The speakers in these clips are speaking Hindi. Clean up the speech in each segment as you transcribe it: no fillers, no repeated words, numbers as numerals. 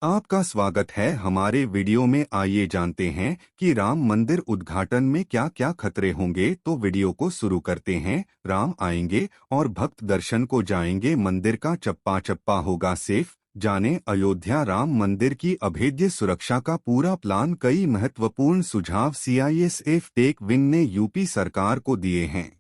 आपका स्वागत है हमारे वीडियो में। आइए जानते हैं कि राम मंदिर उद्घाटन में क्या क्या खतरे होंगे। तो वीडियो को शुरू करते हैं। राम आएंगे और भक्त दर्शन को जाएंगे, मंदिर का चप्पा चप्पा होगा सेफ। जाने अयोध्या राम मंदिर की अभेद्य सुरक्षा का पूरा प्लान। कई महत्वपूर्ण सुझाव सीआईएसएफ टेक विंग ने यूपी सरकार को दिए हैं।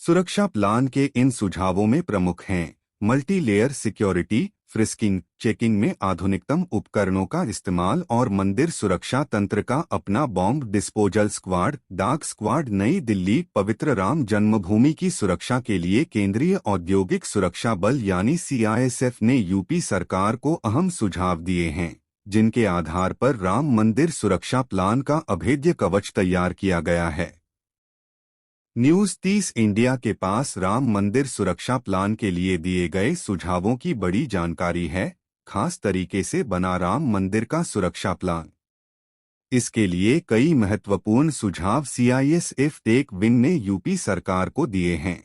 सुरक्षा प्लान के इन सुझावों में प्रमुख हैं multi layer security, frisking checking में आधुनिकतम उपकरणों का इस्तेमाल और मंदिर सुरक्षा तंत्र का अपना bomb disposal squad, dark squad. नई दिल्ली पवित्र राम जन्मभूमि की सुरक्षा के लिए केंद्रीय औद्योगिक सुरक्षा बल यानी सीआईएसएफ ने यूपी सरकार को अहम सुझाव दिए हैं, जिनके आधार पर राम मंदिर सुरक्षा प्लान का अभेद्य कवच तैयार किया गया है। न्यूज़ 30 इंडिया के पास राम मंदिर सुरक्षा प्लान के लिए दिए गए सुझावों की बड़ी जानकारी है। खास तरीके से बना राम मंदिर का सुरक्षा प्लान। इसके लिए कई महत्वपूर्ण सुझाव सीआईएसएफ टेक विंग ने यूपी सरकार को दिए हैं।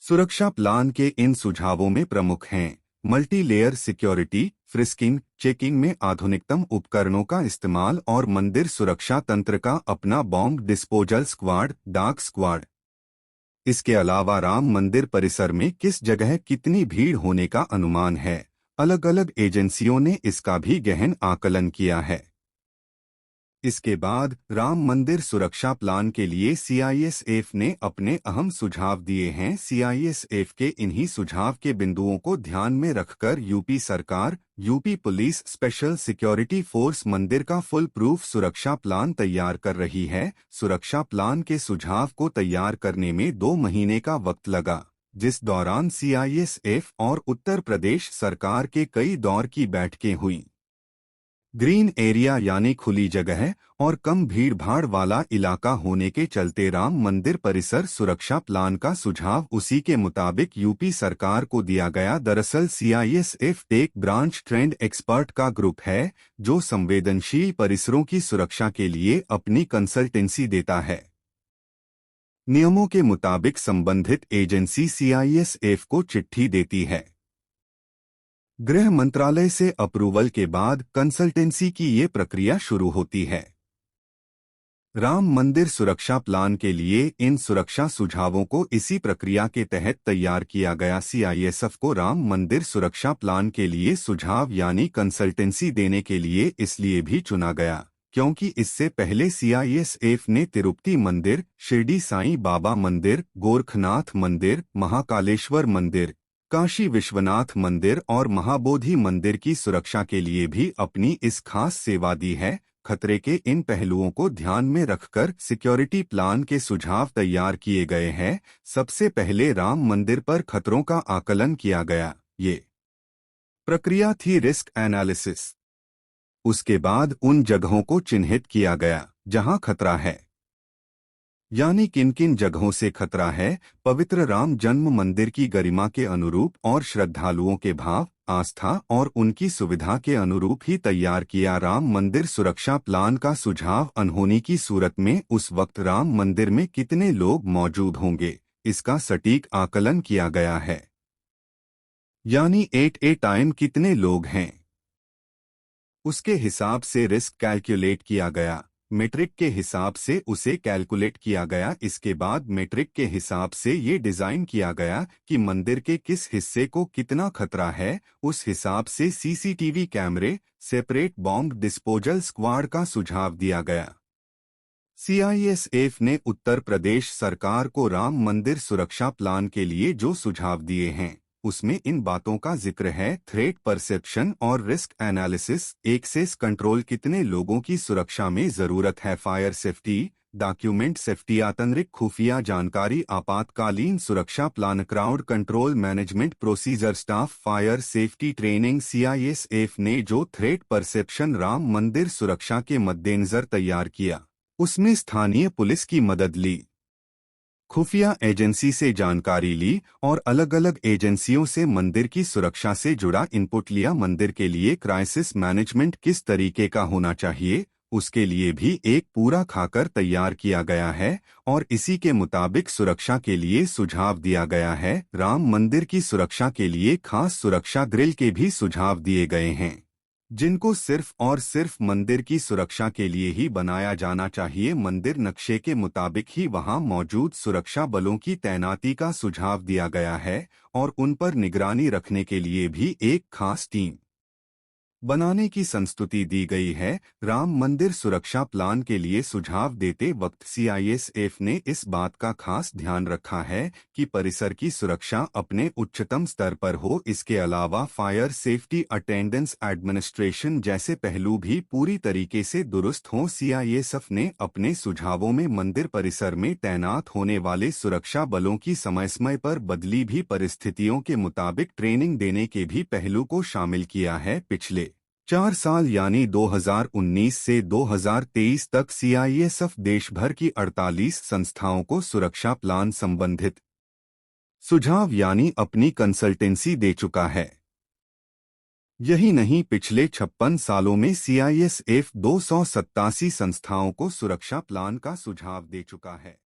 सुरक्षा प्लान के इन सुझावों में प्रमुख हैं multi layer security, frisking checking में आधुनिकतम उपकरणों का इस्तेमाल और मंदिर सुरक्षा तंत्र का अपना bomb disposal squad, dark squad. इसके अलावा राम मंदिर परिसर में किस जगह कितनी भीड़ होने का अनुमान है, अलग अलग एजेंसियों ने इसका भी गहन आकलन किया है। इसके बाद राम मंदिर सुरक्षा प्लान के लिए सीआईएसएफ ने अपने अहम सुझाव दिए हैं। सीआईएसएफ के इन्हीं सुझाव के बिंदुओं को ध्यान में रखकर यूपी सरकार, UP police special security force मंदिर का फुल प्रूफ सुरक्षा प्लान तैयार कर रही है। सुरक्षा प्लान के सुझाव को तैयार करने में 2 महीने का वक्त लगा, जिस दौरान सीआईएसएफ और उत्तर प्रदेश सरकार के कई दौर की बैठकें हुईं। ग्रीन एरिया यानी खुली जगह और कम भीड़ भाड़ वाला इलाका होने के चलते राम मंदिर परिसर सुरक्षा प्लान का सुझाव उसी के मुताबिक यूपी सरकार को दिया गया। दरअसल CISF tech branch trend expert का ग्रुप है, जो संवेदनशील परिसरों की सुरक्षा के लिए अपनी कंसल्टेंसी देता है। नियमों के मुताबिक संबंधित एजेंसी सीआईएसएफ को चिट्ठी देती है। गृह मंत्रालय से अप्रूवल के बाद कंसल्टेंसी की ये प्रक्रिया शुरू होती है। राम मंदिर सुरक्षा प्लान के लिए इन सुरक्षा सुझावों को इसी प्रक्रिया के तहत तैयार किया गया। सीआईएसएफ को राम मंदिर सुरक्षा प्लान के लिए सुझाव यानी कंसल्टेंसी देने के लिए इसलिए भी चुना गया क्योंकि इससे पहले सीआईएसएफ ने तिरुपति मंदिर, शिरडी साईं बाबा मंदिर, गोरखनाथ मंदिर, महाकालेश्वर मंदिर, काशी विश्वनाथ मंदिर और महाबोधि मंदिर की सुरक्षा के लिए भी अपनी इस खास सेवा दी है। खतरे के इन पहलुओं को ध्यान में रखकर सिक्योरिटी प्लान के सुझाव तैयार किए गए हैं। सबसे पहले राम मंदिर पर खतरों का आकलन किया गया। ये प्रक्रिया थी रिस्क एनालिसिस। उसके बाद उन जगहों को चिन्हित किया गया जहां खतरा है, यानी किन किन जगहों से खतरा है। पवित्र राम जन्म मंदिर की गरिमा के अनुरूप और श्रद्धालुओं के भाव, आस्था और उनकी सुविधा के अनुरूप ही तैयार किया। राम मंदिर सुरक्षा प्लान का सुझाव अनहोनी की सूरत में उस वक्त राम मंदिर में कितने लोग मौजूद होंगे, इसका सटीक आकलन किया गया है। यानी एट ए टाइम कितने लोग हैं, उसके हिसाब से रिस्क कैलकुलेट किया गया। मेट्रिक के हिसाब से उसे कैलकुलेट किया गया। इसके बाद मेट्रिक के हिसाब से ये डिज़ाइन किया गया कि मंदिर के किस हिस्से को कितना खतरा है। उस हिसाब से सीसीटीवी कैमरे, सेपरेट बॉम्ब डिस्पोजल स्क्वाड का सुझाव दिया गया। सीआईएसएफ ने उत्तर प्रदेश सरकार को राम मंदिर सुरक्षा प्लान के लिए जो सुझाव दिए हैं, उसमें इन बातों का जिक्र है। थ्रेट परसेप्शन और रिस्क एनालिसिस, एक्सेस कंट्रोल, कितने लोगों की सुरक्षा में जरूरत है, फायर सेफ्टी, डॉक्यूमेंट सेफ्टी, आंतरिक खुफिया जानकारी, आपातकालीन सुरक्षा plan, crowd control management procedure, staff fire safety training. CISF ने जो थ्रेट परसेप्शन राम मंदिर सुरक्षा के मद्देनजर तैयार किया, उसमें स्थानीय पुलिस की मदद ली, खुफिया एजेंसी से जानकारी ली और अलग अलग एजेंसियों से मंदिर की सुरक्षा से जुड़ा इनपुट लिया। मंदिर के लिए क्राइसिस मैनेजमेंट किस तरीके का होना चाहिए, उसके लिए भी एक पूरा खाकर तैयार किया गया है और इसी के मुताबिक सुरक्षा के लिए सुझाव दिया गया है। राम मंदिर की सुरक्षा के लिए खास सुरक्षा ग्रिल के भी सुझाव दिए गए हैं, जिनको सिर्फ और सिर्फ मंदिर की सुरक्षा के लिए ही बनाया जाना चाहिए। मंदिर नक्शे के मुताबिक ही वहां मौजूद सुरक्षा बलों की तैनाती का सुझाव दिया गया है और उन पर निगरानी रखने के लिए भी एक खास टीम बनाने की संस्तुति दी गई है। राम मंदिर सुरक्षा प्लान के लिए सुझाव देते वक्त सीआईएसएफ ने इस बात का खास ध्यान रखा है कि परिसर की सुरक्षा अपने उच्चतम स्तर पर हो। इसके अलावा फायर सेफ्टी अटेंडेंस एडमिनिस्ट्रेशन जैसे पहलू भी पूरी तरीके से दुरुस्त हों। सीआईएसएफ ने अपने सुझावों में मंदिर परिसर में तैनात होने वाले सुरक्षा बलों की समय समय पर बदली भी परिस्थितियों के मुताबिक ट्रेनिंग देने के भी पहलू को शामिल किया है। पिछले 4 साल यानी 2019 से 2023 तक सीआईएसएफ देश भर की 48 संस्थाओं को सुरक्षा प्लान संबंधित सुझाव यानी अपनी कंसल्टेंसी दे चुका है। यही नहीं, पिछले 56 सालों में सीआईएसएफ 287 संस्थाओं को सुरक्षा प्लान का सुझाव दे चुका है।